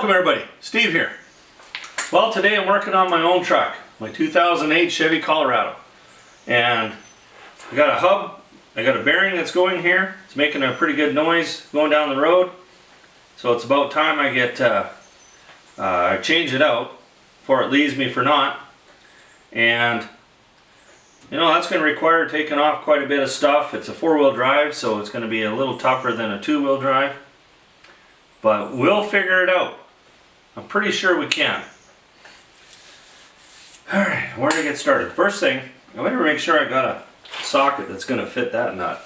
Welcome everybody, Steve here. Well, today I'm working on my own truck, my 2008 Chevy Colorado. And I got a hub, I got a bearing that's going here. It's making a pretty good noise going down the road. So it's about time I get, I change it out before it leaves me for naught. And you know, that's going to require taking off quite a bit of stuff. It's a four-wheel drive, so it's going to be a little tougher than a two-wheel drive. But we'll figure it out. I'm pretty sure we can. Alright, where to get started? First thing, I better make sure I got a socket that's going to fit that nut.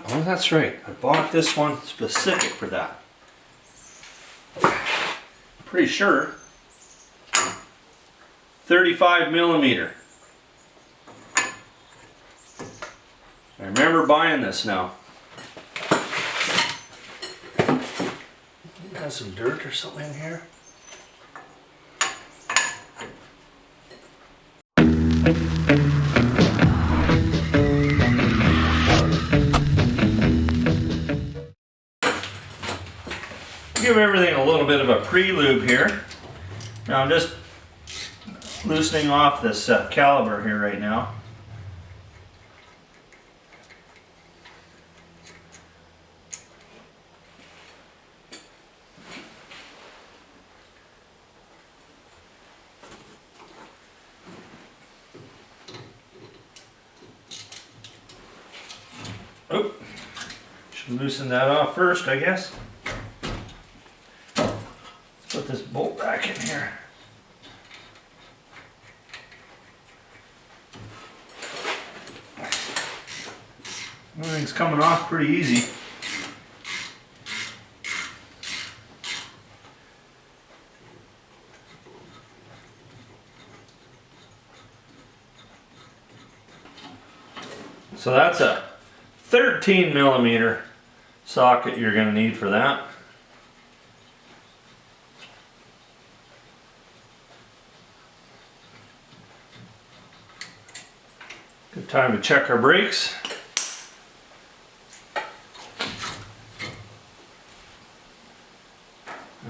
Oh, that's right. I bought this one specific for that. Pretty sure 35 millimeter. I remember buying this now. Got some dirt or something in here. Give everything a little bit of a pre-lube here. Now I'm just loosening off this caliper here right now. Oh, should loosen that off first, I guess. Put this bolt back in here. Everything's coming off pretty easy. So that's a 13 millimeter socket you're going to need for that. Good time to check our brakes.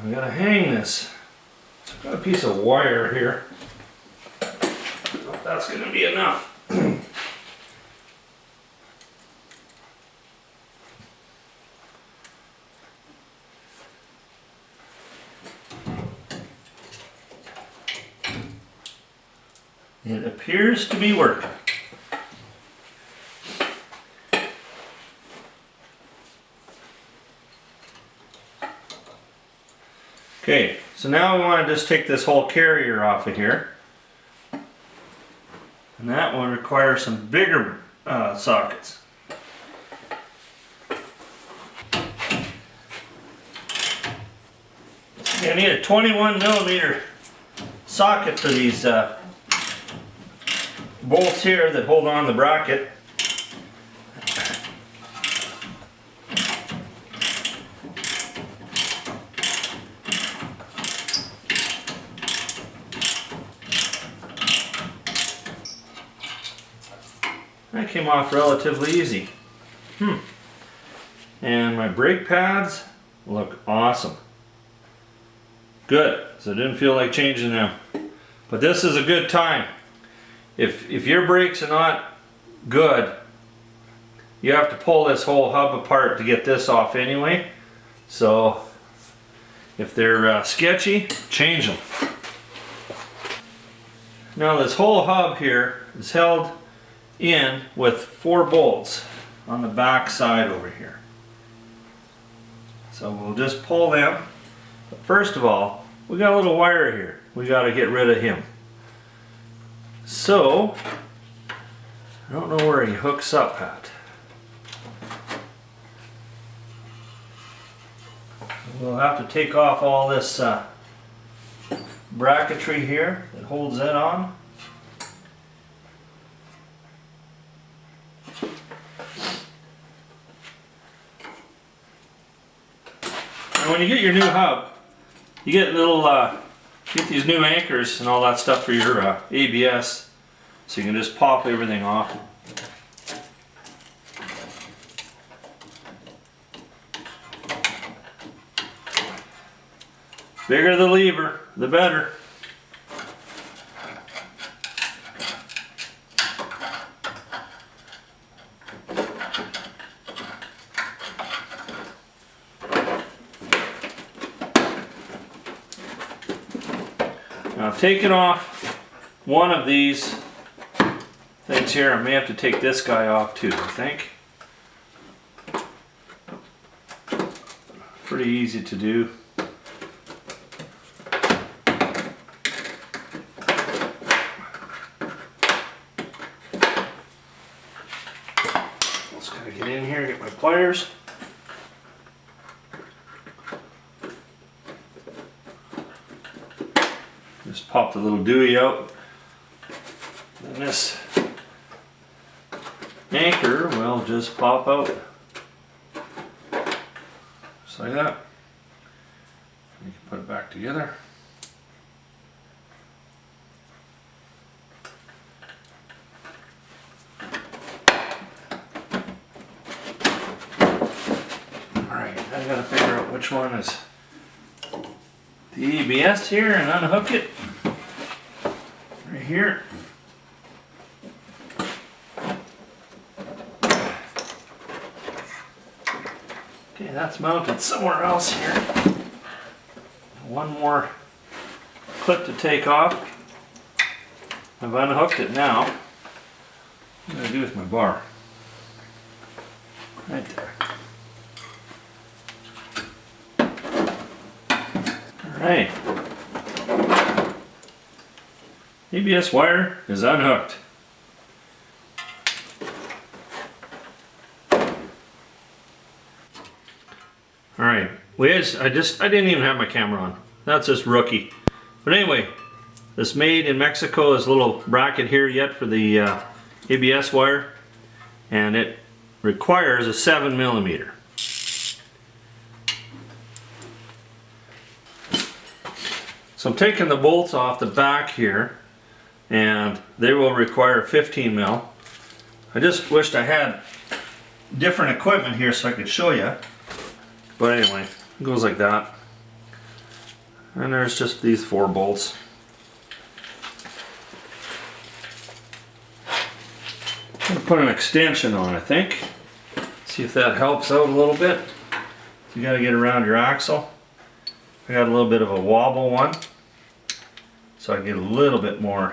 We gotta hang this. I've got a piece of wire here. I don't know if that's gonna be enough. It appears to be working. Okay, so now we want to just take this whole carrier off of here. And that will require some bigger sockets. You need a 21 millimeter socket for these bolts here that hold on the bracket. That came off relatively easy. And my brake pads look awesome. Good. So I didn't feel like changing them. But this is a good time. If your brakes are not good, you have to pull this whole hub apart to get this off anyway. So if they're sketchy, change them. Now this whole hub here is held in with 4 bolts on the back side over here. So we'll just pull them. But first of all, we got a little wire here. We got to get rid of him. So I don't know where he hooks up at. We'll have to take off all this bracketry here that holds it on. And when you get your new hub, You get little, get these new anchors and all that stuff for your ABS, so you can just pop everything off. Bigger the lever, the better. Now I've taken off one of these things here. I may have to take this guy off too, I think. Pretty easy to do. Just gotta get in here, get my pliers. Just pop the little dewey out. And this anchor will just pop out. Just like that. You can put it back together. Alright, I gotta figure out which one is the ABS here and unhook it right here. Okay, that's mounted somewhere else here. One more clip to take off. I've unhooked it now. What do I do with my bar? Right there. Alright. ABS wire is unhooked. Alright, I didn't even have my camera on. That's just rookie. But anyway, this made in Mexico, is a little bracket here yet for the ABS wire, and it requires a 7mm. So I'm taking the bolts off the back here, and they will require 15mm. I just wished I had different equipment here so I could show you. But anyway, it goes like that. And there's just these 4 bolts. I'm going to put an extension on, I think. See if that helps out a little bit. You got to get around your axle. I got a little bit of a wobble one, so I get a little bit more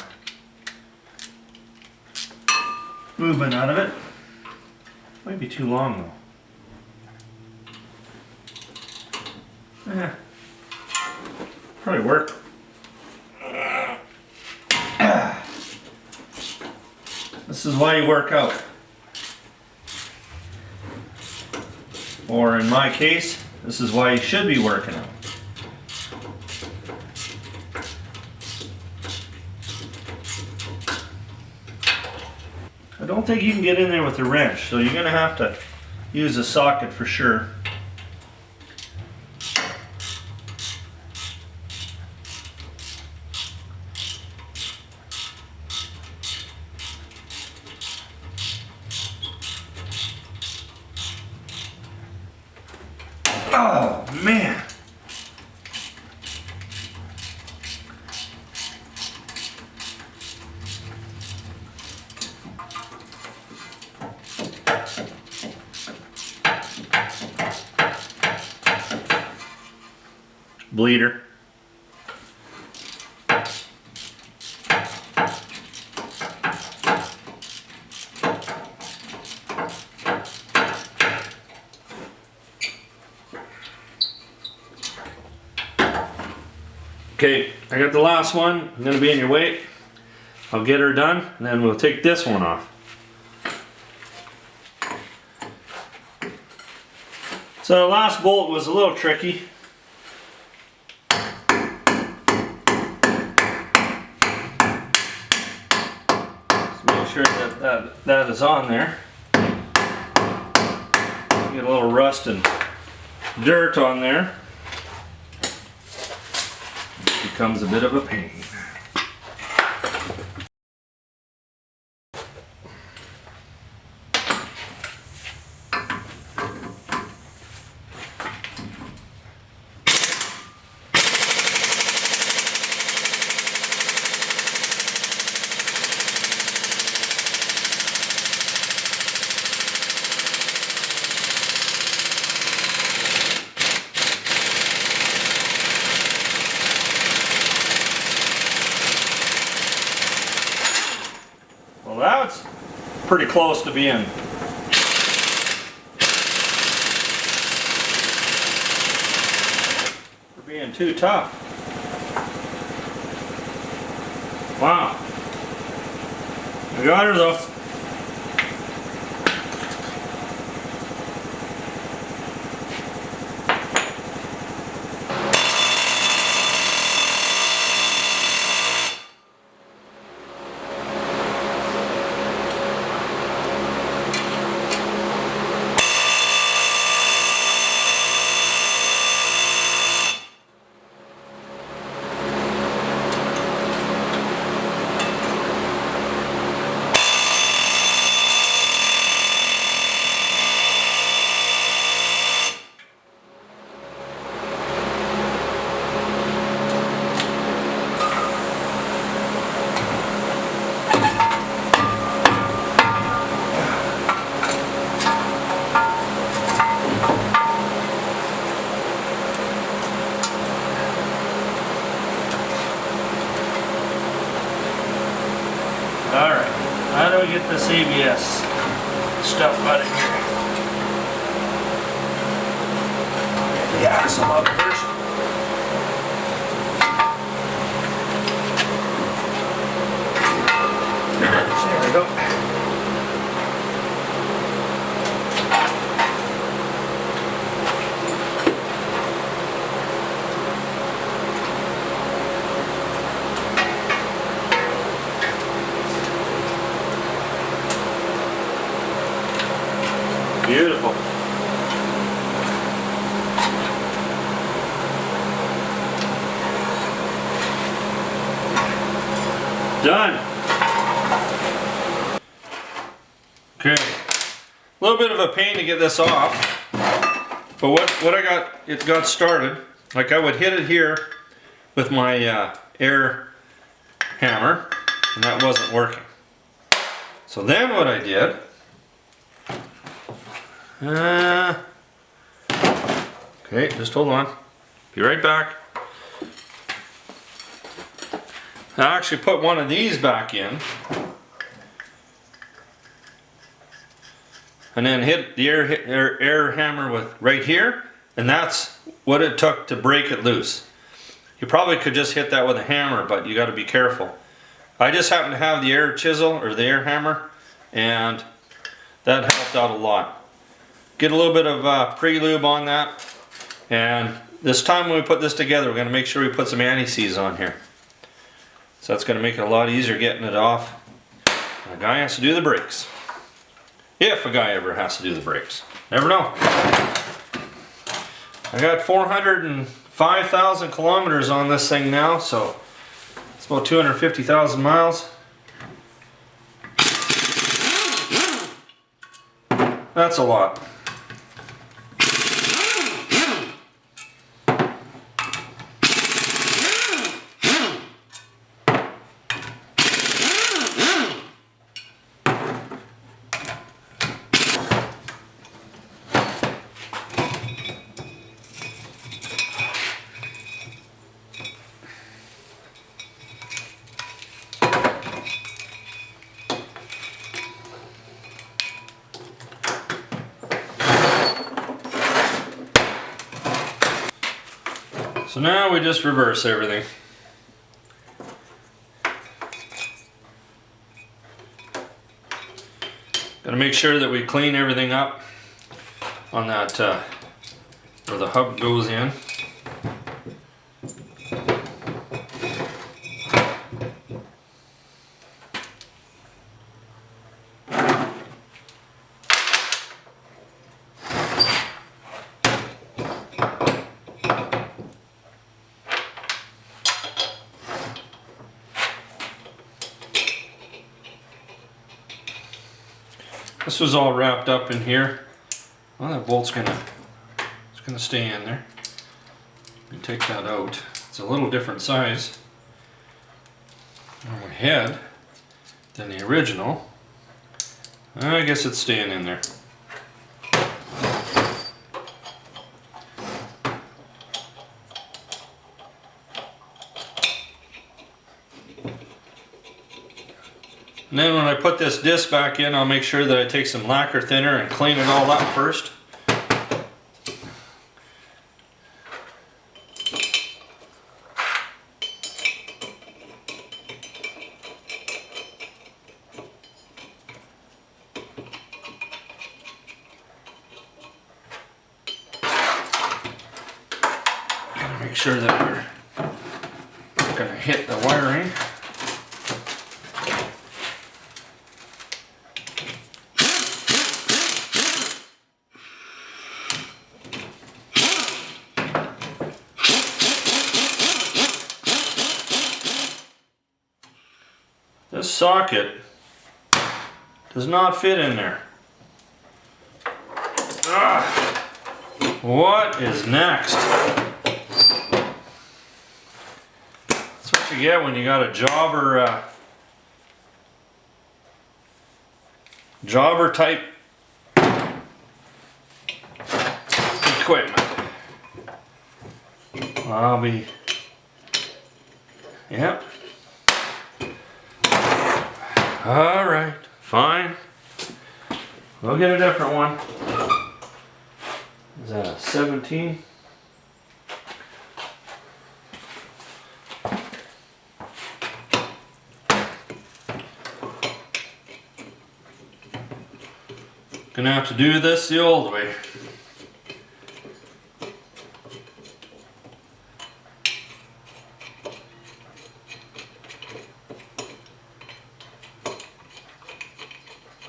movement out of it. Might be too long though. Probably work. This is why you work out. Or in my case, this is why you should be working out. I don't think you can get in there with a wrench, so you're going to have to use a socket for sure. Oh man! Bleeder. Okay, I got the last one. I'm going to be in your way. I'll get her done, and then we'll take this one off. So the last bolt was a little tricky. Just make sure that is on there. Get a little rust and dirt on there. becomes a bit of a pain. Well, that's pretty close to being too tough. Wow. I got her though. Alright, how do we get this ABS stuff out of here? Get the axle up first. There we go. Beautiful. Done. Okay. A little bit of a pain to get this off, but what I got, it got started. Like I would hit it here with my air hammer, and that wasn't working. So then what I did, okay, just hold on. Be right back. I actually put one of these back in and then hit the air hammer with right here, and that's what it took to break it loose. You probably could just hit that with a hammer, but you got to be careful. I just happen to have the air chisel or the air hammer, and that helped out a lot. Get a little bit of pre-lube on that, and this time when we put this together, we're going to make sure we put some anti-seize on here. So that's going to make it a lot easier getting it off. And a guy has to do the brakes. If a guy ever has to do the brakes. Never know. I got 405,000 kilometers on this thing now, so it's about 250,000 miles. That's a lot. So now we just reverse everything. Gotta make sure that we clean everything up on that where the hub goes in. This was all wrapped up in here. Well, that bolt's gonna stay in there. You take that out. It's a little different size on my head than the original. I guess it's staying in there. And then when I put this disc back in, I'll make sure that I take some lacquer thinner and clean it all up first. Gotta make sure that we're not gonna hit the wiring. This socket does not fit in there. What is next? That's what you get when you got a jobber type equipment. Yep. All right, fine. We'll get a different one. Is that a 17? Gonna have to do this the old way.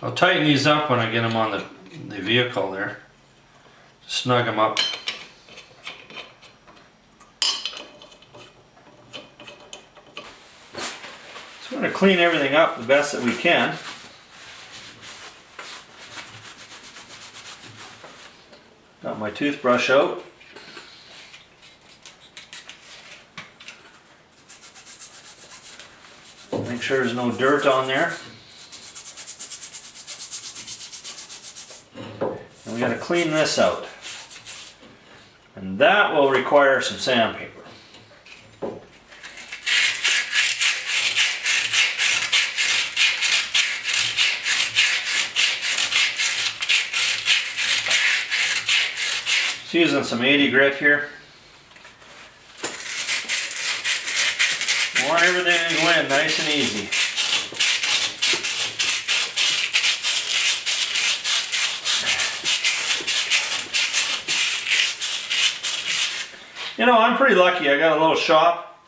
I'll tighten these up when I get them on the vehicle there. Snug them up. So we're going to clean everything up the best that we can. Got my toothbrush out. Make sure there's no dirt on there. And we got to clean this out. And that will require some sandpaper. Just using some 80 grit here. Want everything to go in nice and easy. You know, I'm pretty lucky. I got a little shop.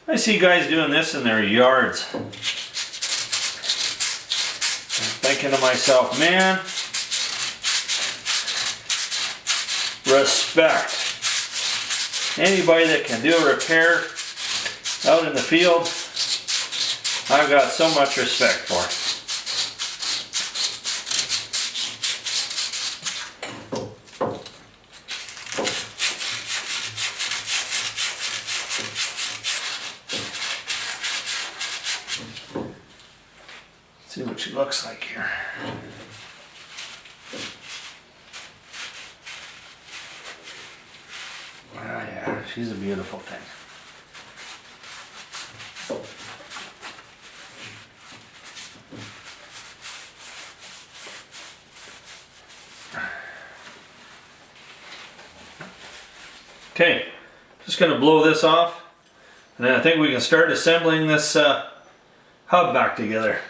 I see guys doing this in their yards. I'm thinking to myself, man, respect. Anybody that can do a repair out in the field, I've got so much respect for. See what she looks like here. Ah, yeah, she's a beautiful thing. Okay, just going to blow this off, and then I think we can start assembling this hub back together.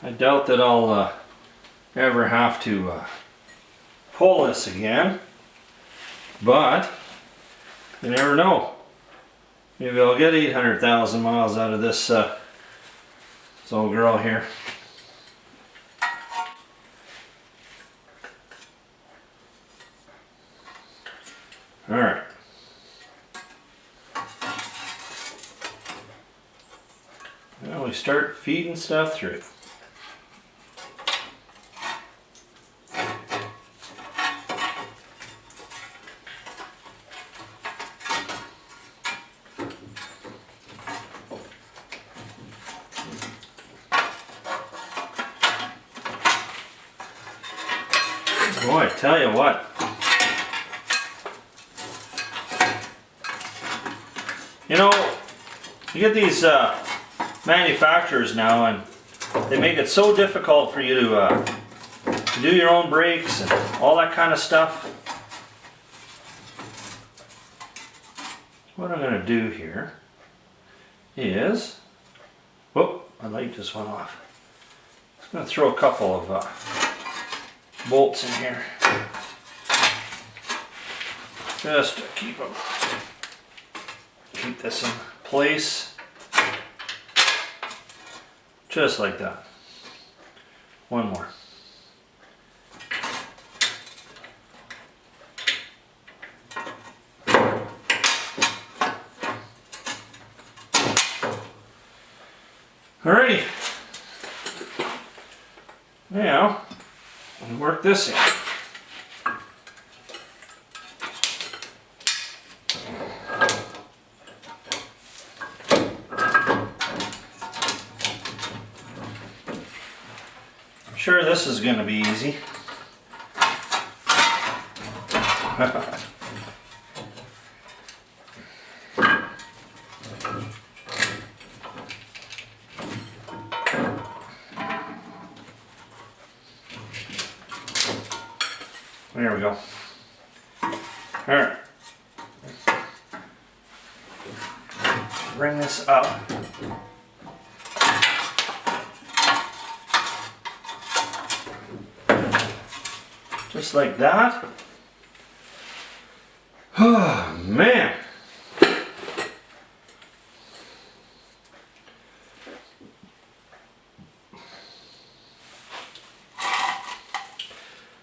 I doubt that I'll ever have to pull this again, but you never know. Maybe I'll get 800,000 miles out of this This old girl here. Alright. Now we start feeding stuff through. Boy, I tell you what. You know, you get these manufacturers now, and they make it so difficult for you to do your own brakes and all that kind of stuff. What I'm going to do here is, whoop, my light just went off. I'm going to throw a couple of bolts in here, just to keep this in place, just like that. One more. Alrighty. Now, we work this in. I'm sure this is going to be easy. There we go. Alright. Bring this up. Just like that. Oh, man.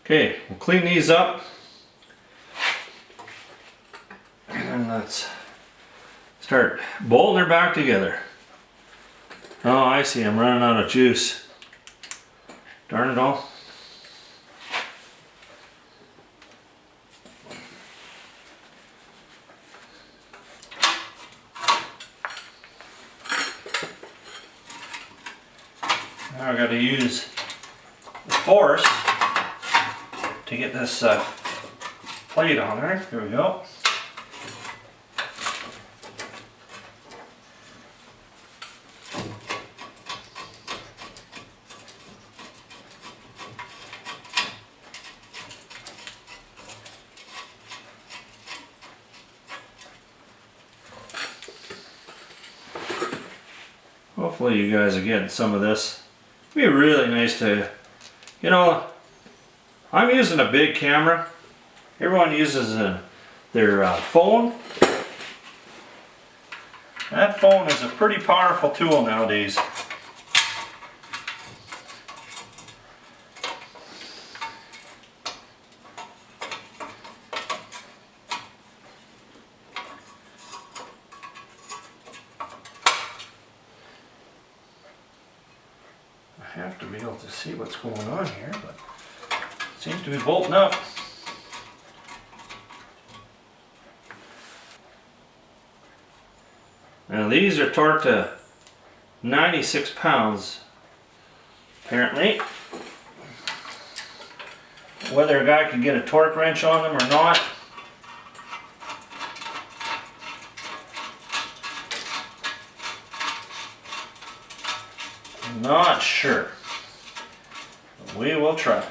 Okay, we'll clean these up, and let's start bolting her back together. Oh, I see, I'm running out of juice. Darn it all. Now I got to use the force to get this plate on there. Here we go. Hopefully you guys are getting some of this. It'd be really nice to, you know, I'm using a big camera. Everyone uses their phone. That phone is a pretty powerful tool nowadays. I have to be able to see what's going on here, but it seems to be bolting up. Now these are torqued to 96 pounds, apparently. Whether a guy could get a torque wrench on them or not, I'm not sure. But we will try.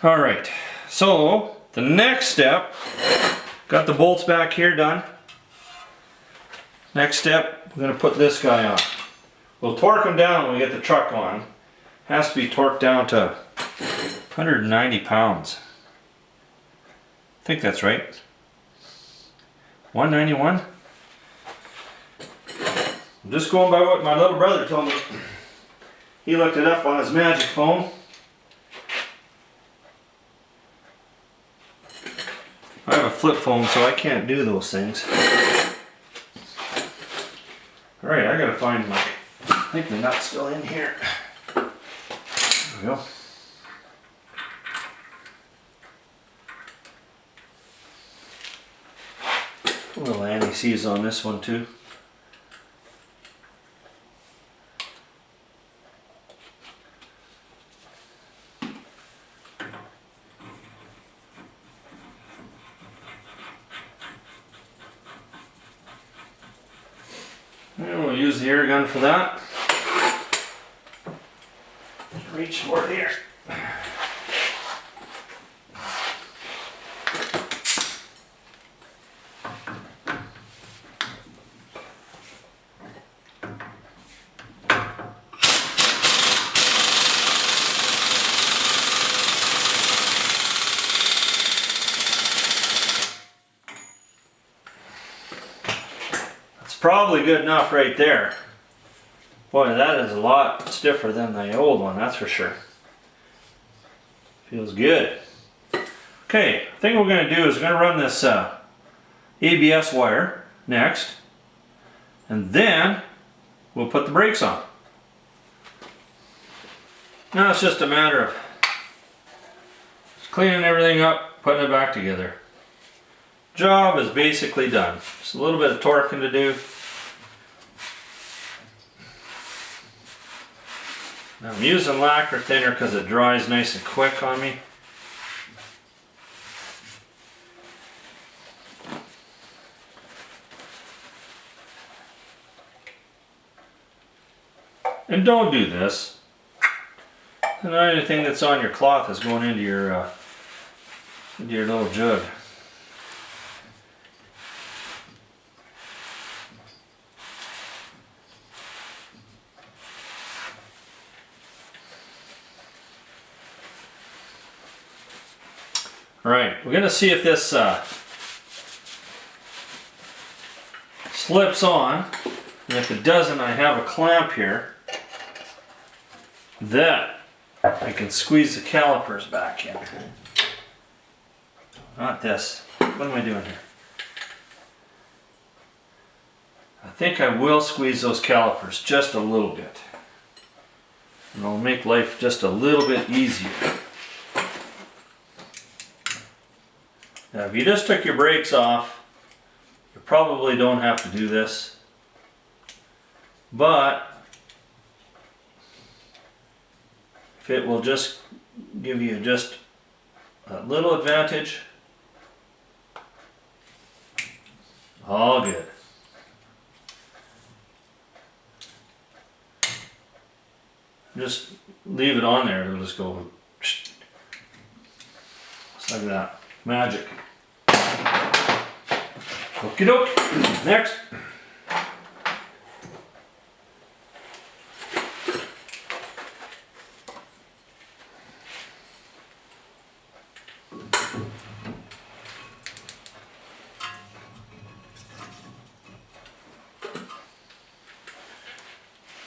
All right, so the next step, got the bolts back here done. Next step, we're going to put this guy on. We'll torque him down when we get the truck on. Has to be torqued down to 190 pounds. I think that's right. 191? I'm just going by what my little brother told me. He looked it up on his magic phone. I have a flip phone, so I can't do those things. Alright, I gotta find my, I think the nut's still in here. There we go. A little anti-seize on this one too. And we'll use the air gun for that. Reach for it here. Probably good enough right there. Boy, that is a lot stiffer than the old one, that's for sure. Feels good. Okay, the thing we're going to do is we're going to run this ABS wire next, and then we'll put the brakes on. Now it's just a matter of just cleaning everything up, putting it back together. Job is basically done. Just a little bit of torquing to do. Now I'm using lacquer thinner because it dries nice and quick on me. And don't do this. And anything that's on your cloth is going into your little jug. Alright, we're going to see if this slips on, and if it doesn't, I have a clamp here that I can squeeze the calipers back in. Not this. What am I doing here? I think I will squeeze those calipers just a little bit. And it'll make life just a little bit easier. Now, if you just took your brakes off, you probably don't have to do this. But if it will just give you just a little advantage, all good. Just leave it on there, it'll just go just like that. Magic. Okie doke. Next.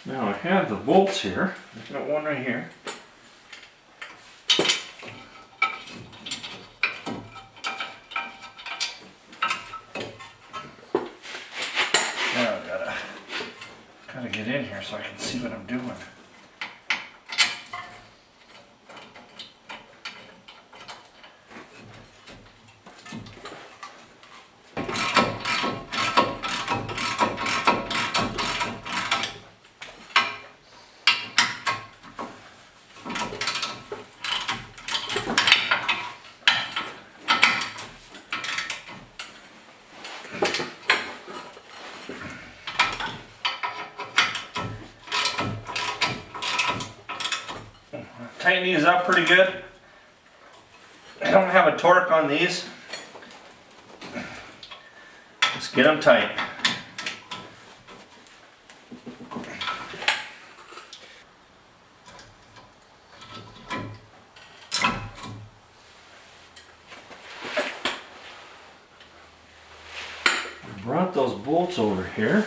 Now I have the bolts here. I've got one right here. Gotta get in here so I can see what I'm doing. Tighten these up pretty good. I don't have a torque on these. Let's get them tight. Brought those bolts over here.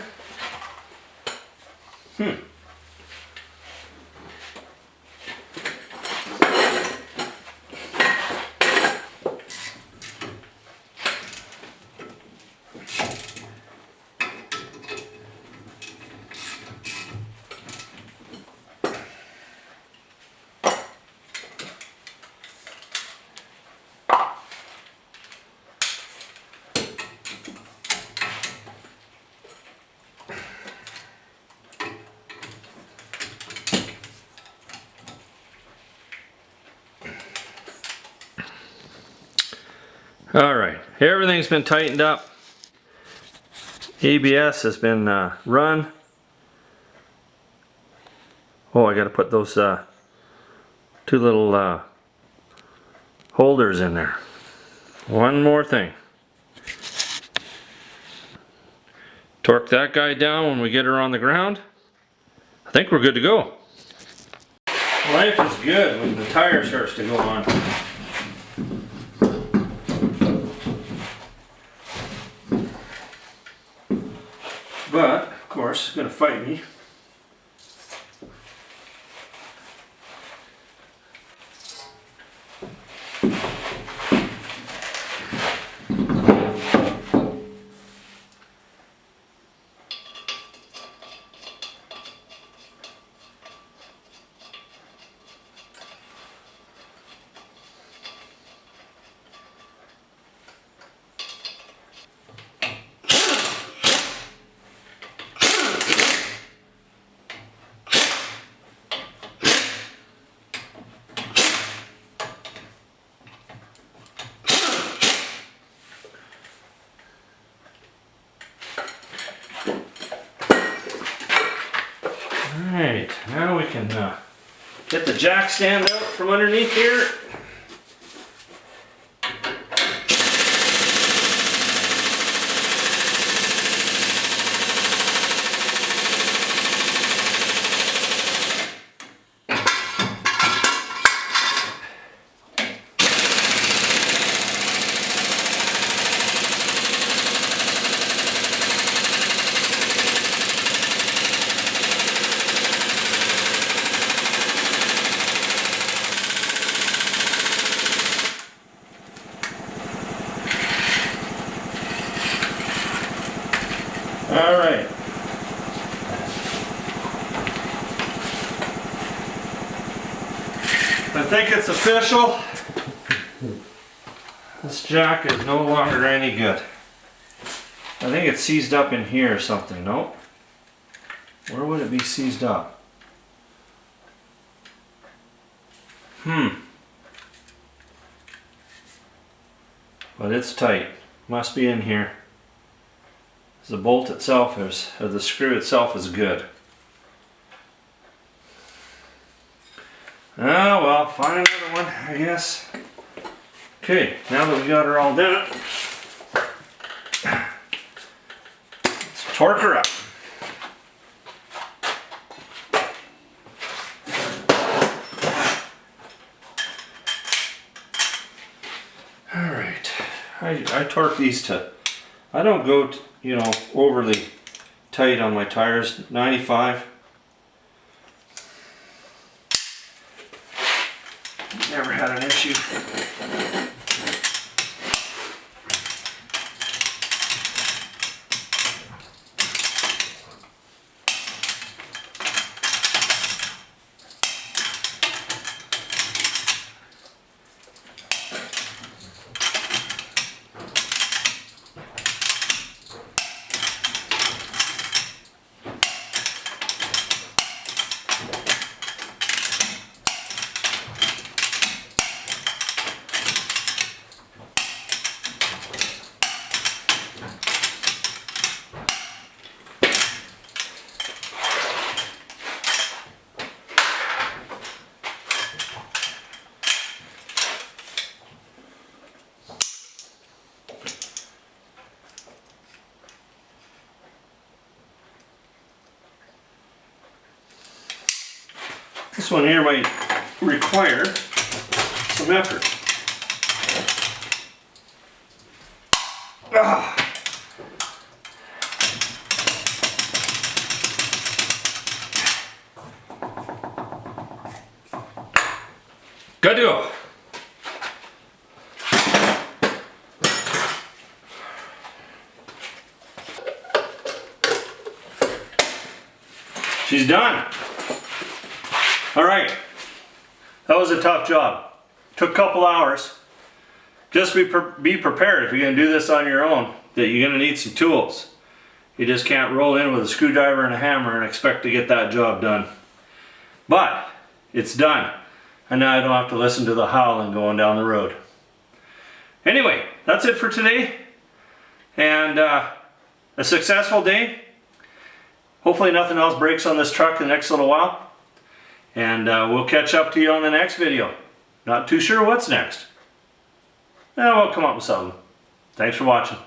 Alright, everything's been tightened up. ABS has been run. Oh, I gotta put those two little holders in there. One more thing. Torque that guy down when we get her on the ground. I think we're good to go. Life is good when the tire starts to go on. But, of course, it's going to fight me. Alright, now we can get the jack stand out from underneath here. Alright. I think it's official. This jack is no longer any good. I think it's seized up in here or something. Nope. Where would it be seized up? But it's tight. Must be in here. The bolt itself is, or the screw itself is good. Oh well, find another one, I guess. Okay, now that we got her all done, let's torque her up. Alright, I torque these to, I don't go to, you know, overly tight on my tires. 95. Never had an issue. This one here might require some effort. Ah. Good to go. She's done. All right, that was a tough job. Took a couple hours. Just be prepared if you're gonna do this on your own, that you're gonna need some tools. You just can't roll in with a screwdriver and a hammer and expect to get that job done. But it's done. And now I don't have to listen to the howling going down the road. Anyway, that's it for today. And a successful day. Hopefully nothing else breaks on this truck in the next little while. And we'll catch up to you on the next video. Not too sure what's next. We'll come up with something. Thanks for watching.